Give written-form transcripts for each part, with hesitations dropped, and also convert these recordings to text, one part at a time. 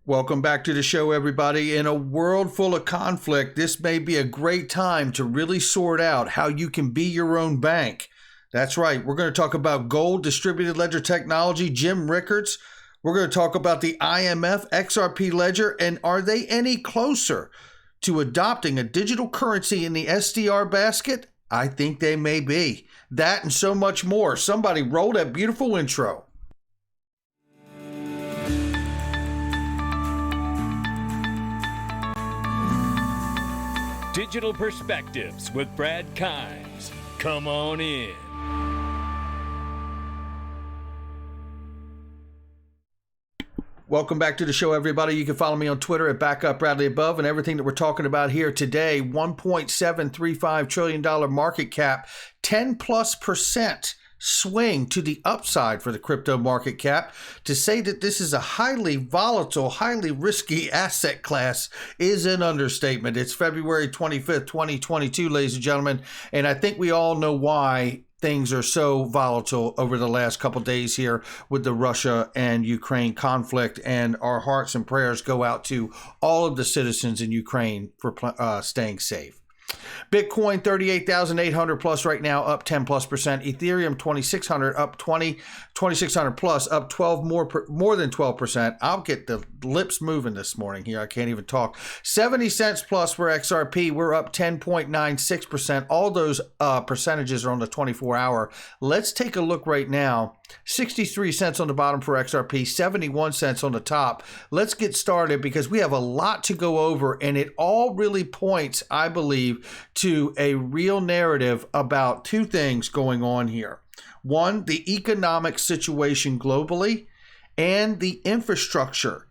Welcome back to the show, everybody. In a world full of conflict, this may be a great time to really sort out how you can be your own bank. That's right. We're going to talk about gold, distributed ledger technology, Jim Rickards. We're going to talk about the IMF, XRP ledger, and are they any closer to adopting a digital currency in the SDR basket? I think they may be. That and so much more. Somebody roll that beautiful intro. Digital Perspectives with Brad Kimes. Come on in. Welcome back to the show, everybody. You can follow me on Twitter at BackupBradleyAbove, and everything that we're talking about here today, $1.735 trillion market cap, 10+% swing to the upside for the crypto market cap. To say that this is a highly volatile, highly risky asset class is an understatement. It's February 25th, 2022, ladies and gentlemen, and I think we all know why things are so volatile over the last couple days here with the Russia and Ukraine conflict, and our hearts and prayers go out to all of the citizens in Ukraine for staying safe. Bitcoin 38,800 plus right now, up 10+%. Ethereum 2,600 up 2,600 plus, up 12 more than 12%. I'll get the lips moving this morning here. I can't even talk. 70 cents plus for XRP. We're up 10.96%. All those percentages are on the 24-hour. Let's take a look right now. 63 cents on the bottom for XRP, 71 cents on the top. Let's get started because we have a lot to go over, and it all really points, I believe, to a real narrative about two things going on here. One, the economic situation globally and the infrastructure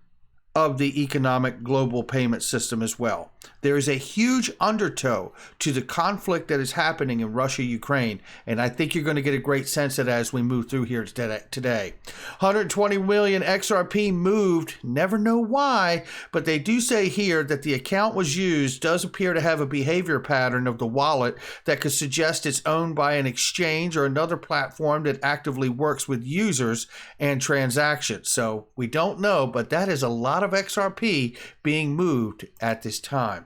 of the economic global payment system as well. There is a huge undertow to the conflict that is happening in Russia, Ukraine, and I think you're going to get a great sense of that as we move through here today. 120 million XRP moved, never know why, but they do say here that the account was used does appear to have a behavior pattern of the wallet that could suggest it's owned by an exchange or another platform that actively works with users and transactions. So we don't know, but that is a lot of XRP being moved at this time.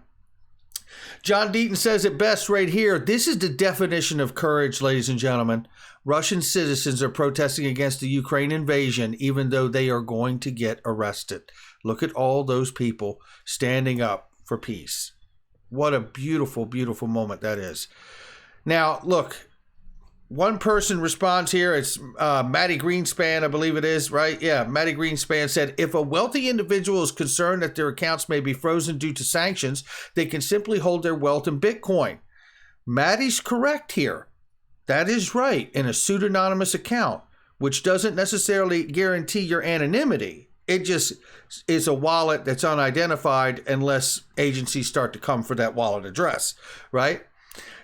John Deaton says it best right here. This is the definition of courage, ladies and gentlemen. Russian citizens are protesting against the Ukraine invasion, even though they are going to get arrested. Look at all those people standing up for peace. What a beautiful, beautiful moment that is. Now, look. One person responds here. It's Maddie Greenspan, I believe it is, right? Yeah, Maddie Greenspan said, if a wealthy individual is concerned that their accounts may be frozen due to sanctions, they can simply hold their wealth in Bitcoin. Maddie's correct here. That is right, in a pseudonymous account, which doesn't necessarily guarantee your anonymity. It just is a wallet that's unidentified unless agencies start to come for that wallet address, right?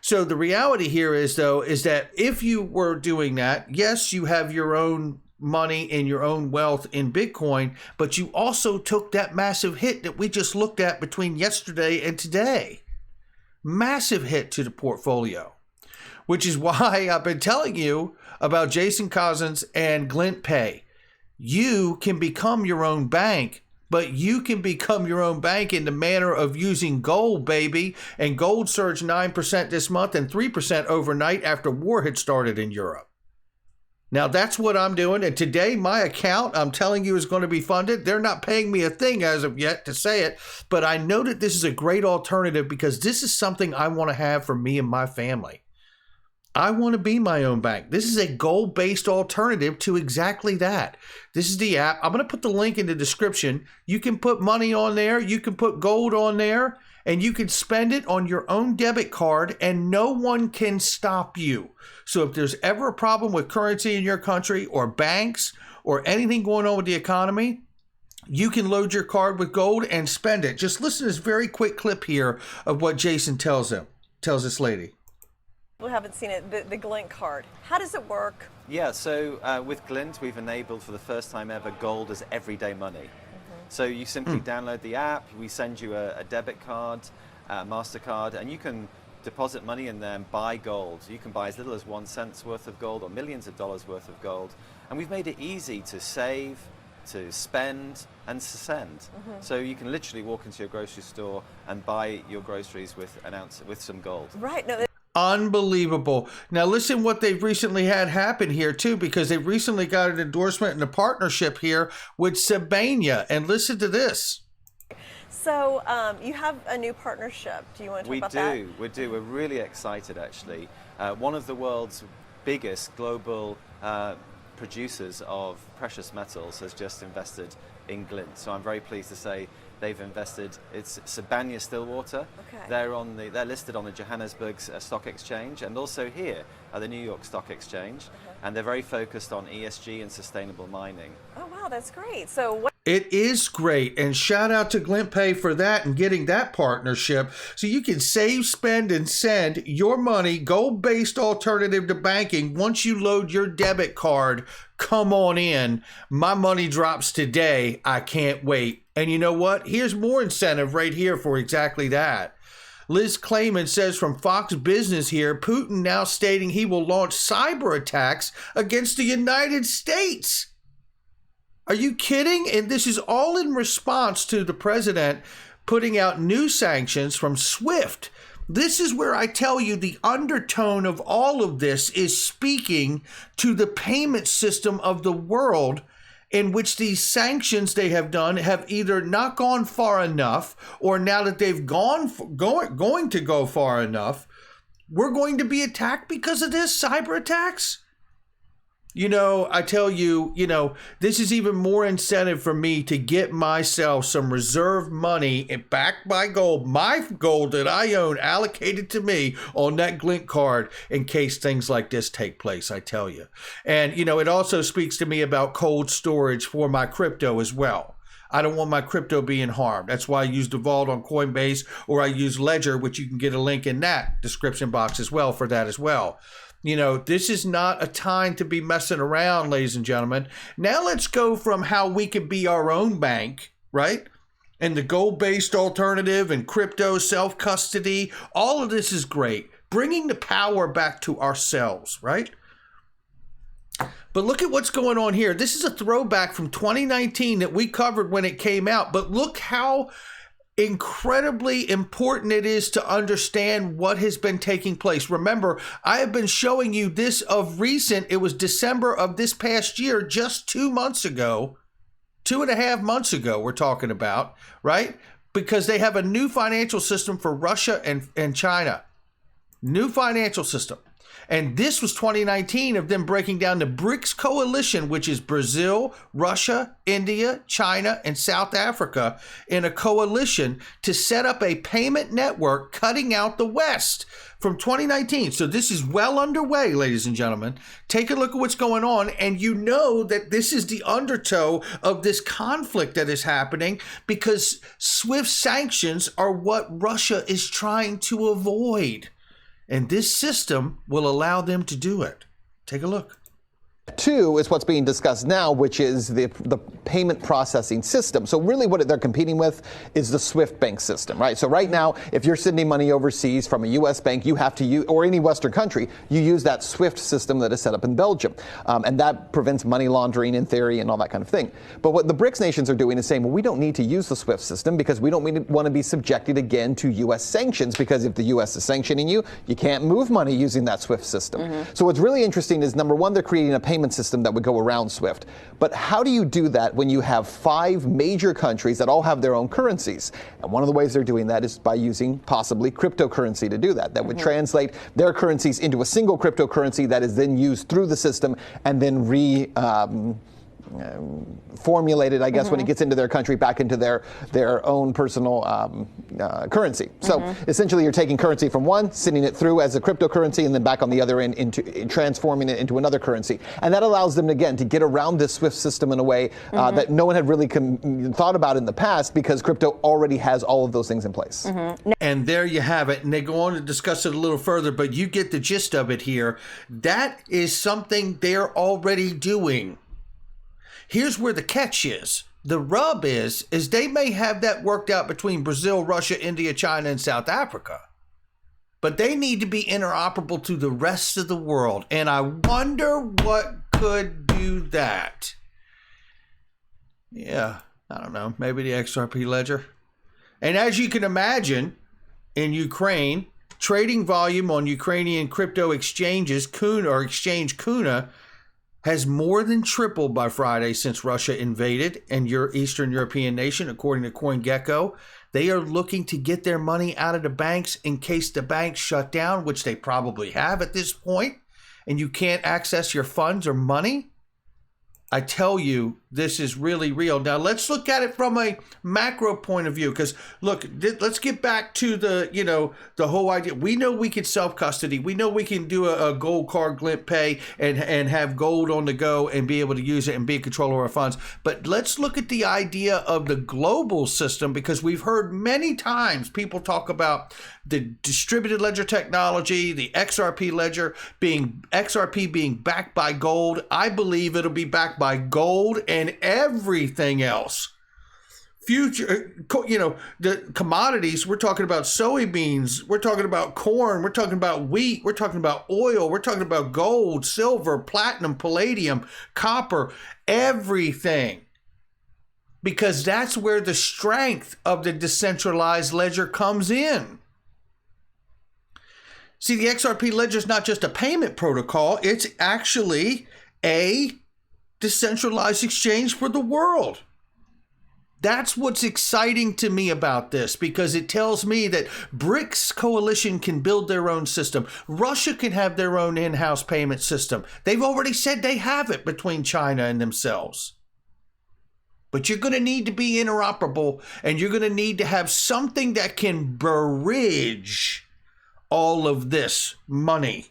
So the reality here is, though, is that if you were doing that, yes, you have your own money and your own wealth in Bitcoin, but you also took that massive hit that we just looked at between yesterday and today. Massive hit to the portfolio, which is why I've been telling you about Jason Cousins and Glint Pay. You can become your own bank, but you can become your own bank in the manner of using gold, baby. And gold surged 9% this month and 3% overnight after war had started in Europe. Now, that's what I'm doing. And today, my account, I'm telling you, is going to be funded. They're not paying me a thing as of yet to say it. But I know that this is a great alternative because this is something I want to have for me and my family. I want to be my own bank. This is a gold-based alternative to exactly that. This is the app. I'm going to put the link in the description. You can put money on there. You can put gold on there, and you can spend it on your own debit card, and no one can stop you. So if there's ever a problem with currency in your country or banks or anything going on with the economy, you can load your card with gold and spend it. Just listen to this very quick clip here of what Jason tells this lady. We haven't seen it, the Glint card. How does it work? Yeah, so with Glint, we've enabled for the first time ever gold as everyday money. So you simply download the app, we send you a debit card, MasterCard, and you can deposit money in there and buy gold. You can buy as little as 1 cent's worth of gold or millions of dollars worth of gold. And we've made it easy to save, to spend and to send. So you can literally walk into your grocery store and buy your groceries with some gold. Right. No. Unbelievable. Now listen what they've recently had happen here too, because they've recently got an endorsement and a partnership here with Sabania. And listen to this. So you have a new partnership. Do you want to talk about that? We do. We're really excited, actually. One of the world's biggest global producers of precious metals has just invested in Glint. So I'm very pleased to say they've invested. It's Sabania Stillwater. Okay. They're listed on the Johannesburg Stock Exchange and also here at the New York Stock Exchange. And they're very focused on ESG and sustainable mining. Oh wow, that's great. So what? It is great, and shout out to GlintPay for that and getting that partnership so you can save, spend, and send your money, gold-based alternative to banking. Once you load your debit card, come on in. My money drops today. I can't wait. And you know what? Here's more incentive right here for exactly that. Liz Clayman says from Fox Business here, Putin now stating he will launch cyber attacks against the United States. Are you kidding? And this is all in response to the president putting out new sanctions from SWIFT. This is where I tell you the undertone of all of this is speaking to the payment system of the world, in which these sanctions they have done have either not gone far enough, or now that they've going to go far enough, we're going to be attacked because of this, cyber attacks. You know, I tell you, this is even more incentive for me to get myself some reserve money backed by gold, my gold that I own allocated to me on that Glint card in case things like this take place, I tell you. And, it also speaks to me about cold storage for my crypto as well. I don't want my crypto being harmed. That's why I use the Vault on Coinbase, or I use Ledger, which you can get a link in that description box as well for that as well. This is not a time to be messing around, ladies and gentlemen. Now let's go from how we could be our own bank, right? And the gold-based alternative and crypto self-custody. All of this is great. Bringing the power back to ourselves, right? But look at what's going on here. This is a throwback from 2019 that we covered when it came out. But look how incredibly important it is to understand what has been taking place. Remember, I have been showing you this of recent. It was December of this past year, just 2 months ago, 2.5 months ago, we're talking about, right? Because they have a new financial system for Russia and China. New financial system. And this was 2019 of them breaking down the BRICS coalition, which is Brazil, Russia, India, China, and South Africa, in a coalition to set up a payment network cutting out the West from 2019. So this is well underway, ladies and gentlemen. Take a look at what's going on, and you know that this is the undertow of this conflict that is happening, because SWIFT sanctions are what Russia is trying to avoid. And this system will allow them to do it. Take a look. Two is what's being discussed now, which is the payment processing system. So really what they're competing with is the SWIFT bank system, right? So right now, if you're sending money overseas from a U.S. bank, you have to use, or any Western country, you use that SWIFT system that is set up in Belgium. And that prevents money laundering in theory and all that kind of thing. But what the BRICS nations are doing is saying, well, we don't need to use the SWIFT system because we don't want to be subjected again to U.S. sanctions, because if the U.S. is sanctioning you, you can't move money using that SWIFT system. So what's really interesting is, number one, they're creating a payment system that would go around SWIFT. But how do you do that when you have 5 major countries that all have their own currencies? And one of the ways they're doing that is by using possibly cryptocurrency to do that. That would translate their currencies into a single cryptocurrency that is then used through the system and then formulated, I guess, when it gets into their country, back into their own personal currency. So essentially you're taking currency from one, sending it through as a cryptocurrency, and then back on the other end into transforming it into another currency. And that allows them, again, to get around this SWIFT system in a way that no one had really thought about in the past, because crypto already has all of those things in place. And there you have it. And they go on to discuss it a little further, but you get the gist of it here. That is something they're already doing. Here's where the catch is. The rub is they may have that worked out between Brazil, Russia, India, China, and South Africa. But they need to be interoperable to the rest of the world. And I wonder what could do that. Yeah, I don't know, maybe the XRP ledger. And as you can imagine, in Ukraine, trading volume on Ukrainian crypto exchanges, Kuna, has more than tripled by Friday since Russia invaded an Eastern European nation, according to CoinGecko. They are looking to get their money out of the banks in case the banks shut down, which they probably have at this point, and you can't access your funds or money. I tell you, this is really real. Now, let's look at it from a macro point of view, because look, let's get back to the whole idea. We know we can self-custody. We know we can do a gold card glint pay and have gold on the go and be able to use it and be in control of our funds. But let's look at the idea of the global system, because we've heard many times people talk about the distributed ledger technology, the XRP ledger XRP being backed by gold. I believe it'll be backed by gold and everything else. Future, the commodities, we're talking about soybeans, we're talking about corn, we're talking about wheat, we're talking about oil, we're talking about gold, silver, platinum, palladium, copper, everything. Because that's where the strength of the decentralized ledger comes in. See, the XRP ledger is not just a payment protocol, it's actually a decentralized exchange for the world. That's what's exciting to me about this, because it tells me that BRICS coalition can build their own system. Russia can have their own in-house payment system. They've already said they have it between China and themselves. But you're going to need to be interoperable, and you're going to need to have something that can bridge all of this money,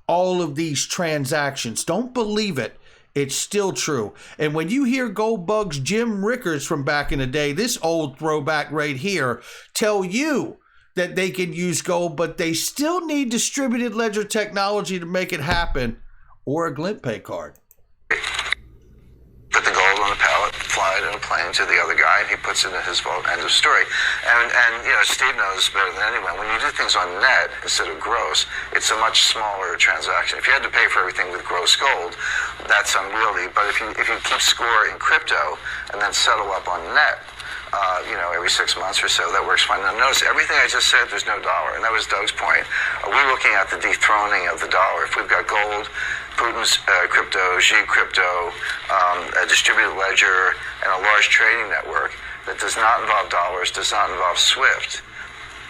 all of these transactions. Don't believe it. It's still true. And when you hear Goldbug's Jim Rickards from back in the day, this old throwback right here, tell you that they can use gold, but they still need distributed ledger technology to make it happen, or a glint pay card. Put the gold on the pallet, fly it in a plane to the other guy, and he puts it in his vault. End of story. And Steve knows better than anyone. When you do things on net instead of gross, it's a much smaller transaction. If you had to pay for everything with gross gold, that's unwieldy. But if you keep score in crypto and then settle up on net, every 6 months or so, that works fine. Now notice everything I just said, there's no dollar. And that was Doug's point. Are we looking at the dethroning of the dollar? If we've got gold, Putin's crypto, Xi crypto, a distributed ledger, and a large trading network that does not involve dollars, does not involve SWIFT,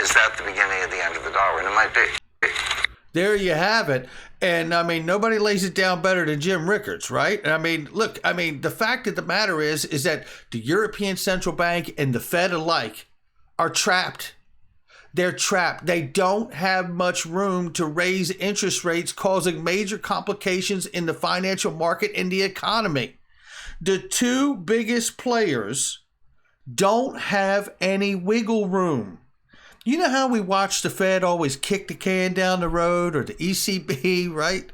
is that the beginning of the end of the dollar? And it might be. There you have it. And I mean, nobody lays it down better than Jim Rickards, right? And I mean, look, the fact of the matter is that the European Central Bank and the Fed alike are trapped. They're trapped. They don't have much room to raise interest rates, causing major complications in the financial market and the economy. The two biggest players don't have any wiggle room. You know how we watch the Fed always kick the can down the road, or the ECB, right?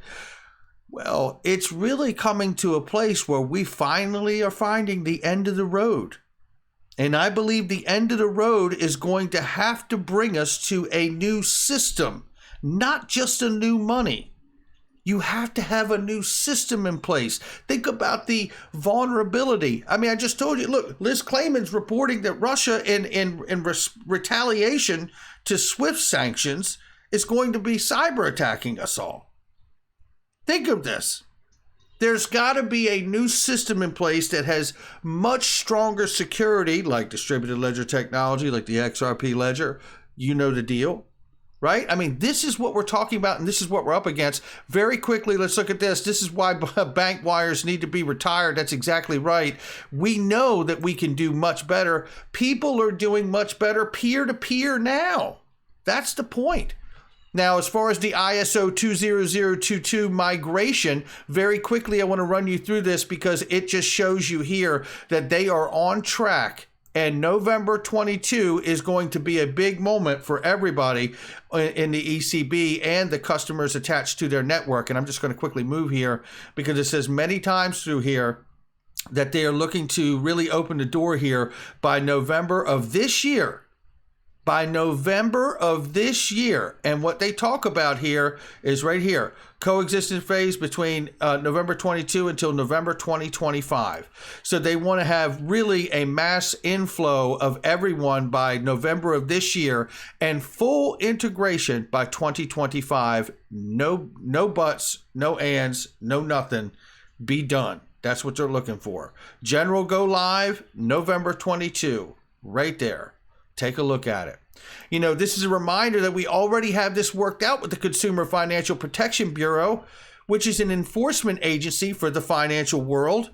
Well, it's really coming to a place where we finally are finding the end of the road. And I believe the end of the road is going to have to bring us to a new system, not just a new money. You have to have a new system in place. Think about the vulnerability. I mean, I just told you, look, Liz Clayman's reporting that Russia, in retaliation to SWIFT sanctions, is going to be cyber attacking us all. Think of this. There's got to be a new system in place that has much stronger security, like distributed ledger technology, like the XRP ledger. You know the deal. Right? I mean, this is what we're talking about, and this is what we're up against. Very quickly, let's look at this. This is why bank wires need to be retired. That's exactly right. We know that we can do much better. People are doing much better peer-to-peer now. That's the point. Now, as far as the ISO 20022 migration, very quickly, I want to run you through this because it just shows you here that they are on track. And November 22 is going to be a big moment for everybody in the ECB and the customers attached to their network. And I'm just going to quickly move here because it says many times through here that they are looking to really open the door here by November of this year. by November of this year. And what they talk about here is right here, coexistence phase between November 22 until November 2025. So they want to have really a mass inflow of everyone by November of this year and full integration by 2025. No buts, no ands, no nothing. Be done. That's what they're looking for. General go live November 22, right there. Take a look at it. You know, this is a reminder that we already have this worked out with the Consumer Financial Protection Bureau, which is an enforcement agency for the financial world.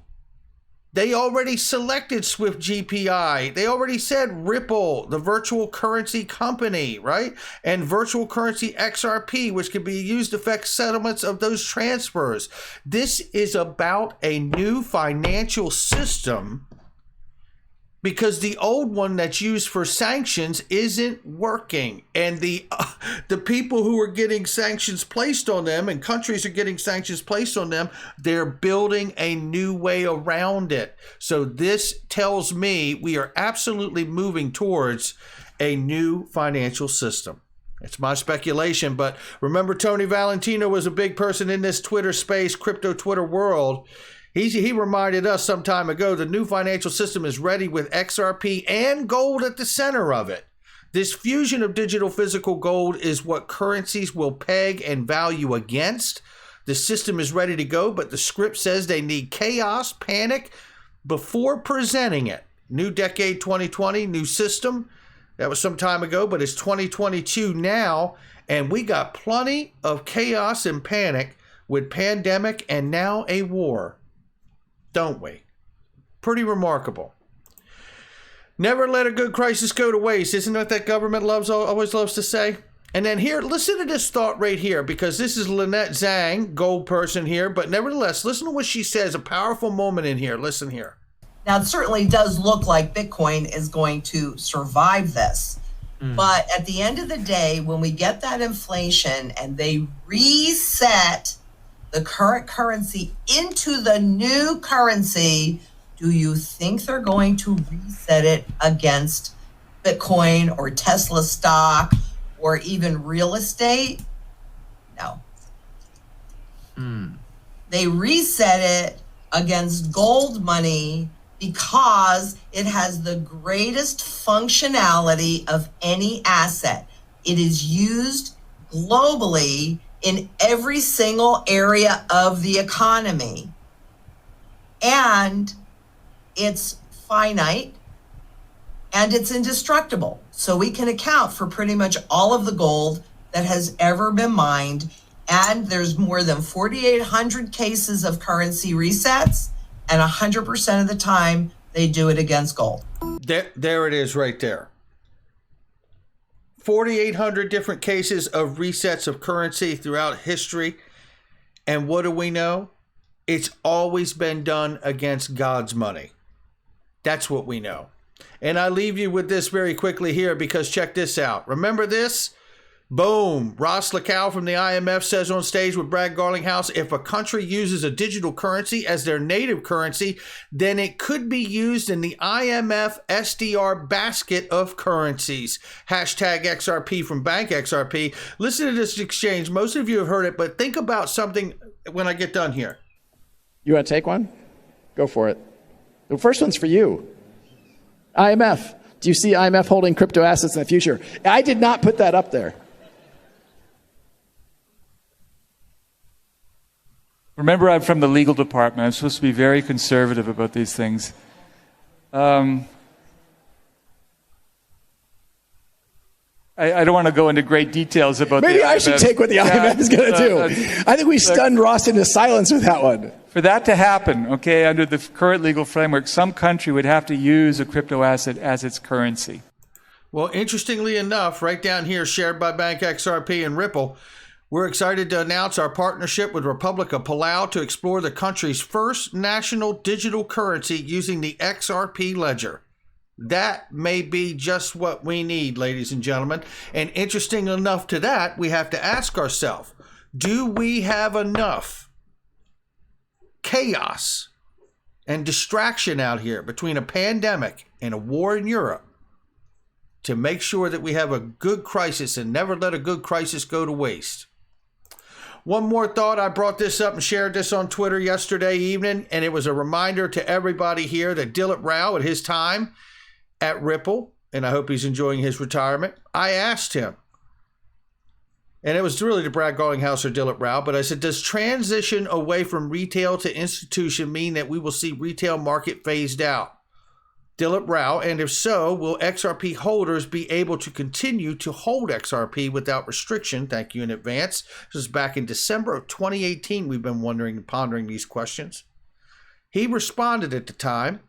They already selected Swift GPI. They already said Ripple, the virtual currency company, right? And virtual currency XRP, which can be used to affect settlements of those transfers. This is about a new financial system because the old one that's used for sanctions isn't working. And the people who are getting sanctions placed on them and countries are getting sanctions placed on them, they're building a new way around it. So this tells me we are absolutely moving towards a new financial system. It's my speculation, but remember Tony Valentino was a big person in this Twitter space, crypto Twitter world. He reminded us some time ago the new financial system is ready with XRP and gold at the center of it. This fusion of digital physical gold is what currencies will peg and value against. The system is ready to go, but the script says they need chaos, panic before presenting it. New decade 2020, new system. That was some time ago, but it's 2022 now, and we got plenty of chaos and panic with pandemic and now a war. Don't we? Pretty remarkable. Never let a good crisis go to waste. Isn't that what government always loves to say? And then here, listen to this thought right here, because this is Lynette Zhang, gold person here, but nevertheless, listen to what she says, a powerful moment in here. Listen here. Now, it certainly does look like Bitcoin is going to survive this. But at the end of the day, when we get that inflation and they reset the current currency into the new currency, do you think they're going to reset it against Bitcoin or Tesla stock or even real estate? No. They reset it against gold money because it has the greatest functionality of any asset. It is used globally in every single area of the economy. And it's finite and it's indestructible. So we can account for pretty much all of the gold that has ever been mined. And there's more than 4,800 cases of currency resets, and 100% of the time they do it against gold. There it is right there. 4,800 different cases of resets of currency throughout history. And what do we know? It's always been done against God's money. That's what we know. And I leave you with this very quickly here, because check this out. Remember this? Boom. Ross Lacow from the IMF says on stage with Brad Garlinghouse, if a country uses a digital currency as their native currency, then it could be used in the IMF SDR basket of currencies. Hashtag XRP from Bank XRP. Listen to this exchange. Most of you have heard it, but think about something when I get done here. You want to take one? Go for it. The first one's for you. IMF. Do you see IMF holding crypto assets in the future? I did not put that up there. Remember, I'm from the legal department. I'm supposed to be very conservative about these things. I don't want to go into great details about Maybe the I IMF. should take what the IMF is going to do. I think we stunned Ross into silence with that one. For that to happen, okay, under the current legal framework, some country would have to use a crypto asset as its currency. Well, interestingly enough, right down here, shared by Bank XRP and Ripple, we're excited to announce our partnership with Republic of Palau to explore the country's first national digital currency using the XRP ledger. That may be just what we need, ladies and gentlemen. And interesting enough to that, we have to ask ourselves, do we have enough chaos and distraction out here between a pandemic and a war in Europe to make sure that we have a good crisis and never let a good crisis go to waste. One more thought. I brought this up and shared this on Twitter yesterday evening, and it was a reminder to everybody here that Dilip Rao, at his time at Ripple, and I hope he's enjoying his retirement, I asked him, and it was really to Brad Garlinghouse or Dilip Rao, but I said, does transition away from retail to institution mean that we will see retail market phased out? Dilip Rao, and if so, will XRP holders be able to continue to hold XRP without restriction? Thank you in advance. This was back in December of 2018. We've been wondering and pondering these questions. He responded at the time,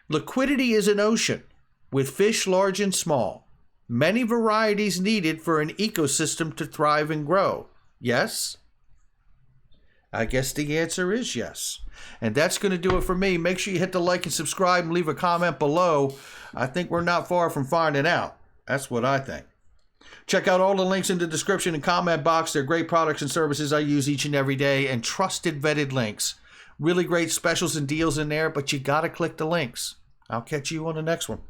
liquidity is an ocean with fish large and small. Many varieties needed for an ecosystem to thrive and grow. Yes? I guess the answer is yes. And that's going to do it for me. Make sure you hit the like and subscribe and leave a comment below. I think we're not far from finding out. That's what I think. Check out all the links in the description and comment box. They're great products and services I use each and every day, and trusted, vetted links. Really great specials and deals in there, but you got to click the links. I'll catch you on the next one.